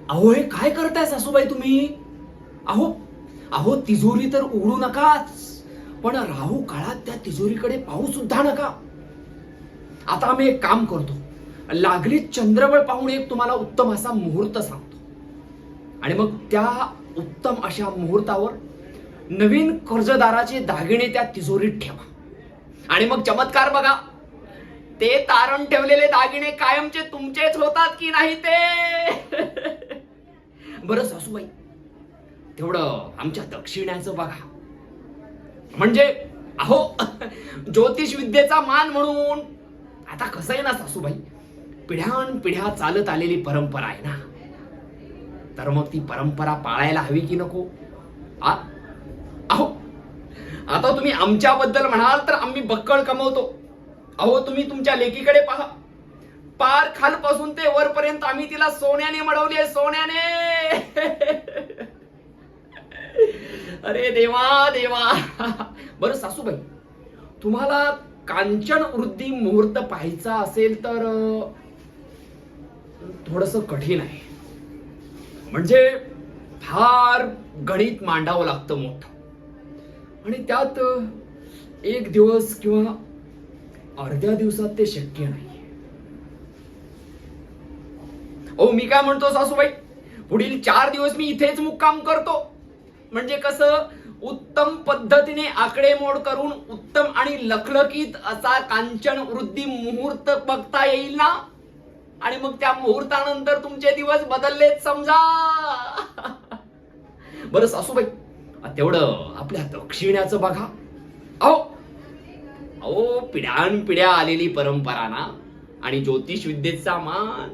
अहो हे काय करताय सासूबाई तुम्ही? अहो अहो तिजोरी तर उघडू नकाच, पण राहू काळात त्या तिजोरीकडे पाहू सुद्धा नका. आता आम्ही एक काम करतो, लागली चंद्रबळ पाहून एक तुम्हाला उत्तम असा मुहूर्त सांगतो आणि मग त्या उत्तम अशा मुहूर्तावर नवीन कर्जदाराचे दागिने त्या तिजोरीत ठेवा आणि मग चमत्कार बघा. ते तारण ठेवलेले दागिने कायमचे तुमचेच होतात की नाही ते. बरं सासूबाई, तेवढं आमच्या दक्षिण्याचं बघा. म्हणजे अहो ज्योतिष विद्येचा मान म्हणून. आता कसं आहे ना सासूबाई, पिढ्यानपिढ्या चालत आलेली परंपरा आहे ना, तर मग ती परंपरा पाळायला हवी की नको? अहो आता तुम्ही आमच्याबद्दल म्हणाल तर आम्ही बक्कळ कमवतो. अहो तुम्ही तुमच्या लेकीकडे पहा, पार खालपासून ते वरपर्यंत आम्ही तिला सोन्याने मडवली आहे, सोन्याने. अरे देवा देवा. बरं सासूबाई, तुम्हाला कांचन वृद्धी मुहूर्त पाहायचा असेल तर थोडस कठीण आहे. म्हणजे फार गणित मांडावं लागतं मोठं, आणि त्यात एक दिवस किंवा अर्ध्या दिवसात ते शक्य नाही. ओ मी काय म्हणतो सासूबाई, पुढील 4 दिवस मी इथेच मुक्काम करतो. म्हणजे कसं उत्तम पद्धतीने आकडेमोड करून उत्तम आणि लखलखीत असा कांचन वृद्धी मुहूर्त बघता येईल ना, आणि मग त्या मुहूर्तानंतर तुमचे दिवस बदललेच समजा. बरं सासूबाई, तेवढं आपल्या दक्षिण्याचं बघा. अहो अहो पिढ्यानपिढ्या आलेली परंपरा ना, आणि ज्योतिष विद्येचा मान.